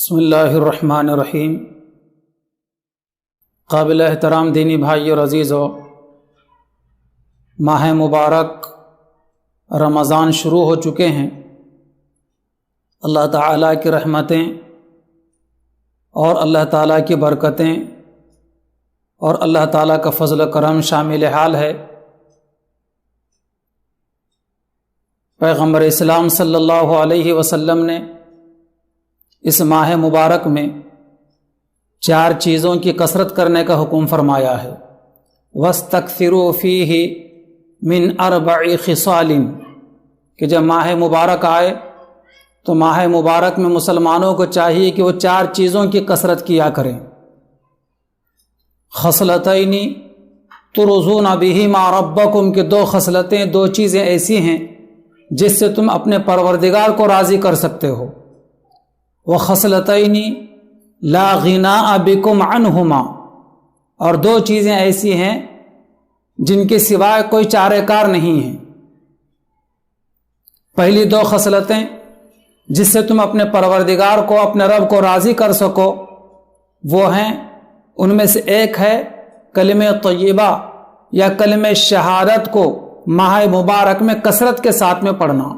بسم اللہ الرحمن الرحیم۔ قابل احترام دینی بھائی اور عزیزو، ماہ مبارک رمضان شروع ہو چکے ہیں۔ اللہ تعالیٰ کی رحمتیں اور اللہ تعالیٰ کی برکتیں اور اللہ تعالیٰ کا فضل و کرم شامل حال ہے۔ پیغمبر اسلام صلی اللہ علیہ وسلم نے اس ماہ مبارک میں 4 چیزوں کی کثرت کرنے کا حکم فرمایا ہے۔ وَاسْتَكْثِرُوا فِيهِ مِنْ 4 خِصَالٍ، کہ جب ماہ مبارک آئے تو ماہ مبارک میں مسلمانوں کو چاہیے کہ وہ 4 چیزوں کی کثرت کیا کریں۔ خصلتین ترضون بہما ربکم، کہ 2 خصلتیں، 2 چیزیں ایسی ہیں جس سے تم اپنے پروردگار کو راضی کر سکتے ہو۔ وخصلتین لا غناء بکم عنہما، اور 2 چیزیں ایسی ہیں جن کے سوائے کوئی چارہ کار نہیں ہیں۔ پہلی 2 خصلتیں جس سے تم اپنے پروردگار کو، اپنے رب کو راضی کر سکو، وہ ہیں، ان میں سے ایک ہے کلمہ طیبہ یا کلمہ شہادت کو ماہ مبارک میں کثرت کے ساتھ میں پڑھنا،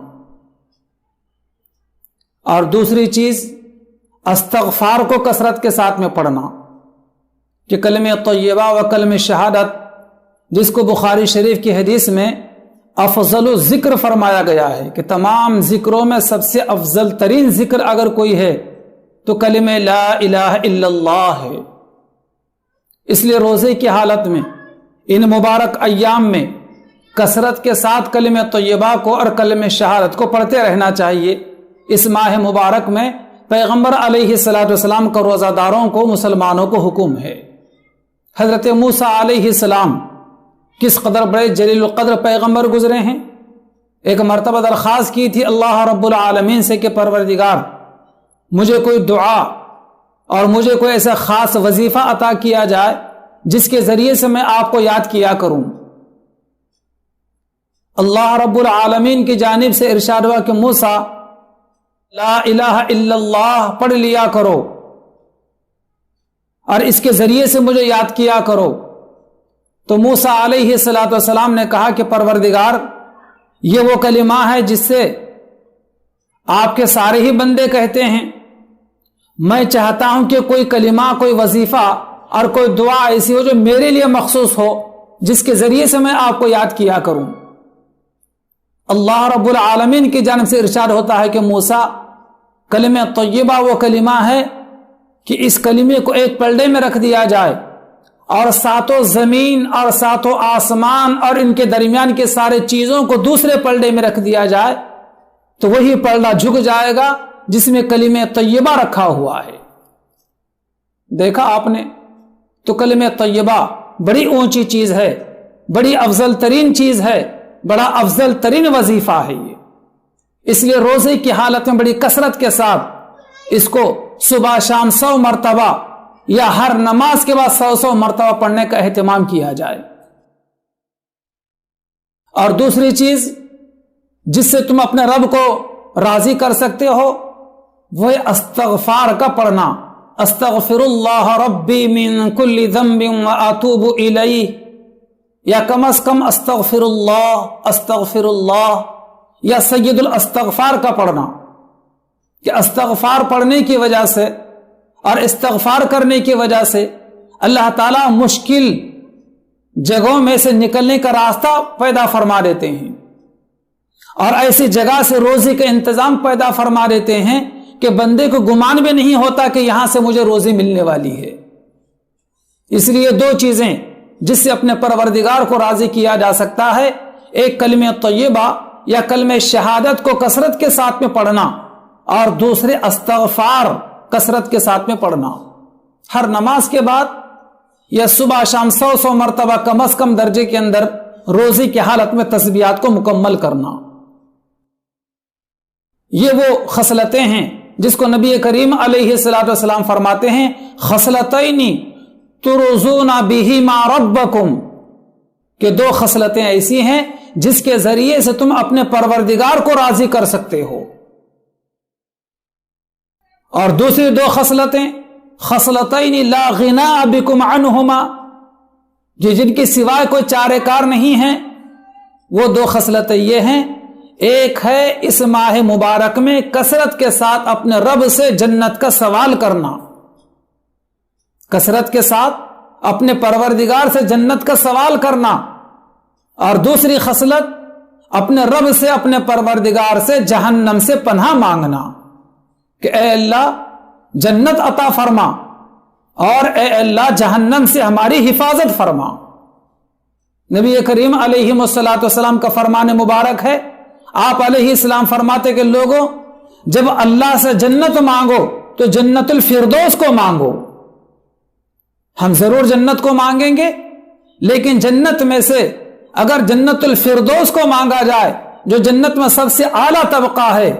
اور دوسری چیز استغفار کو کثرت کے ساتھ میں پڑھنا، کہ کلمہ طیبہ و کلمہ شہادت، جس کو بخاری شریف کی حدیث میں افضل ذکر فرمایا گیا ہے کہ تمام ذکروں میں سب سے افضل ترین ذکر اگر کوئی ہے تو کلمہ لا الہ الا اللہ ہے۔ اس لیے روزے کی حالت میں ان مبارک ایام میں کثرت کے ساتھ کلمہ طیبہ کو اور کلمہ شہادت کو پڑھتے رہنا چاہیے۔ اس ماہ مبارک میں پیغمبر علیہ السلام کا روزہ داروں کو، مسلمانوں کو حکم ہے۔ حضرت موسیٰ علیہ السلام کس قدر بڑے جلیل القدر پیغمبر گزرے ہیں۔ ایک مرتبہ درخواست کی تھی اللہ رب العالمین سے کہ پروردگار، مجھے کوئی دعا اور مجھے کوئی ایسا خاص وظیفہ عطا کیا جائے جس کے ذریعے سے میں آپ کو یاد کیا کروں۔ اللہ رب العالمین کی جانب سے ارشاد ہوا کہ موسیٰ لا الہ الا اللہ پڑھ لیا کرو اور اس کے ذریعے سے مجھے یاد کیا کرو۔ تو موسیٰ علیہ السلام نے کہا کہ پروردگار، یہ وہ کلمہ ہے جس سے آپ کے سارے ہی بندے کہتے ہیں، میں چاہتا ہوں کہ کوئی کلمہ، کوئی وظیفہ اور کوئی دعا ایسی ہو جو میرے لیے مخصوص ہو، جس کے ذریعے سے میں آپ کو یاد کیا کروں۔ اللہ رب العالمین کی جانب سے ارشاد ہوتا ہے کہ موسیٰ، کلمہ طیبہ وہ کلمہ ہے کہ اس کلمے کو ایک پلڑے میں رکھ دیا جائے اور 7 زمین اور 7 آسمان اور ان کے درمیان کے سارے چیزوں کو دوسرے پلڑے میں رکھ دیا جائے تو وہی پلڑا جھک جائے گا جس میں کلمہ طیبہ رکھا ہوا ہے۔ دیکھا آپ نے، تو کلمہ طیبہ بڑی اونچی چیز ہے، بڑی افضل ترین چیز ہے، بڑا افضل ترین وظیفہ ہے یہ۔ اس لیے روزے کی حالت میں بڑی کثرت کے ساتھ اس کو صبح شام 100 مرتبہ یا ہر نماز کے بعد 100 مرتبہ پڑھنے کا اہتمام کیا جائے۔ اور دوسری چیز جس سے تم اپنے رب کو راضی کر سکتے ہو وہ استغفار کا پڑھنا۔ استغفر اللہ ربی من کل ذنب واتوب الیہ، یا کم از کم استغفر اللہ یا سید الاستغفار کا پڑھنا، کہ استغفار پڑھنے کی وجہ سے اور استغفار کرنے کی وجہ سے اللہ تعالیٰ مشکل جگہوں میں سے نکلنے کا راستہ پیدا فرما دیتے ہیں، اور ایسی جگہ سے روزی کا انتظام پیدا فرما دیتے ہیں کہ بندے کو گمان بھی نہیں ہوتا کہ یہاں سے مجھے روزی ملنے والی ہے۔ اس لیے 2 چیزیں جس سے اپنے پروردگار کو راضی کیا جا سکتا ہے، ایک کلمہ طیبہ یا کلمہ شہادت کو کثرت کے ساتھ میں پڑھنا، اور دوسرے استغفار کثرت کے ساتھ میں پڑھنا۔ ہر نماز کے بعد یا صبح شام 100 مرتبہ کم از کم درجے کے اندر روزی کی حالت میں تسبیحات کو مکمل کرنا۔ یہ وہ خصلتیں ہیں جس کو نبی کریم علیہ السلام فرماتے ہیں خصلتین ترضون بہما ربکم، کہ 2 خصلتیں ایسی ہیں جس کے ذریعے سے تم اپنے پروردگار کو راضی کر سکتے ہو۔ اور دوسری دو خصلتیں خصلتین لا غنا بکم عنہما، جن کی سوائے کوئی چارے کار نہیں ہیں، وہ دو خصلتیں یہ ہیں، ایک ہے اس ماہ مبارک میں کثرت کے ساتھ اپنے رب سے جنت کا سوال کرنا، کثرت کے ساتھ اپنے پروردگار سے جنت کا سوال کرنا، اور دوسری خصلت اپنے رب سے اپنے پروردگار سے جہنم سے پناہ مانگنا کہ اے اللہ جنت عطا فرما اور اے اللہ جہنم سے ہماری حفاظت فرما۔ نبی کریم علیہ الصلوۃ والسلام کا فرمان مبارک ہے، آپ علیہ السلام فرماتے کہ لوگوں جب اللہ سے جنت مانگو تو جنت الفردوس کو مانگو۔ ہم ضرور جنت کو مانگیں گے، لیکن جنت میں سے اگر جنت الفردوس کو مانگا جائے جو جنت میں سب سے اعلیٰ طبقہ ہے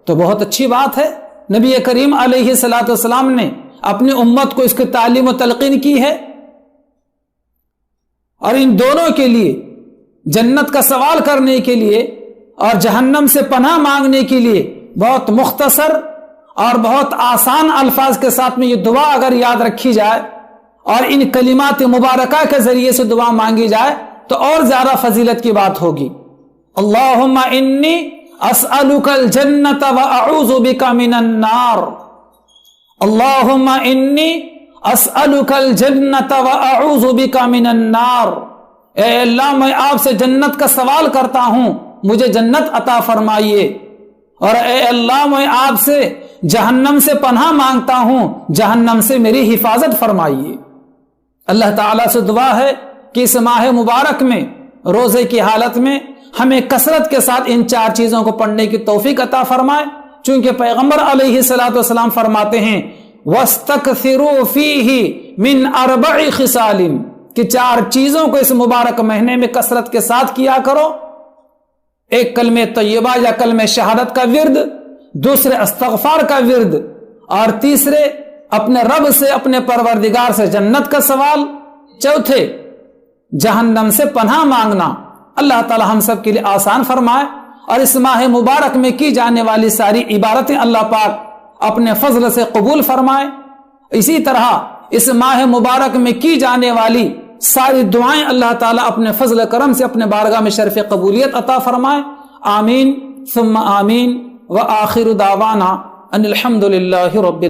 تو بہت اچھی بات ہے۔ نبی کریم علیہ الصلوۃ والسلام نے اپنی امت کو اس کی تعلیم و تلقین کی ہے، اور ان دونوں کے لیے جنت کا سوال کرنے کے لیے اور جہنم سے پناہ مانگنے کے لیے بہت مختصر اور بہت آسان الفاظ کے ساتھ میں یہ دعا اگر یاد رکھی جائے اور ان کلمات مبارکہ کے ذریعے سے دعا مانگی جائے تو اور زیادہ فضیلت کی بات ہوگی۔ اللہم انی اسألک الجنت واعوذ بک من النار، اللہم انی اسألک الجنت واعوذ بک من النار، اے اللہ میں آپ سے جنت کا سوال کرتا ہوں، مجھے جنت عطا فرمائیے، اور اے اللہ میں آپ سے جہنم سے پناہ مانگتا ہوں، جہنم سے میری حفاظت فرمائیے۔ اللہ تعالیٰ سے دعا ہے کہ اس ماہ مبارک میں روزے کی حالت میں ہمیں کثرت کے ساتھ ان چار چیزوں کو پڑھنے کی توفیق عطا فرمائے، چونکہ پیغمبر علیہ الصلوۃ والسلام فرماتے ہیں وَاسْتَكْثِرُوا فِيهِ مِنْ 4 خِصَالٍ، کہ چار چیزوں کو اس مبارک مہینے میں کثرت کے ساتھ کیا کرو، ایک کلمہ طیبہ یا کلمہ شہادت کا ورد، دوسرے استغفار کا ورد، اور تیسرے اپنے رب سے اپنے پروردگار سے جنت کا سوال، چوتھے جہنم سے پناہ مانگنا۔ اللہ تعالی ہم سب کے لیے آسان فرمائے، اور اس ماہ مبارک میں کی جانے والی ساری عبادتیں اللہ پاک اپنے فضل سے قبول فرمائے۔ اسی طرح اس ماہ مبارک میں کی جانے والی ساری دعائیں اللہ تعالیٰ اپنے فضل کرم سے اپنے بارگاہ میں شرف قبولیت عطا فرمائے۔ آمین ثم آمین، وآخر دعوانا ان الحمد للہ رب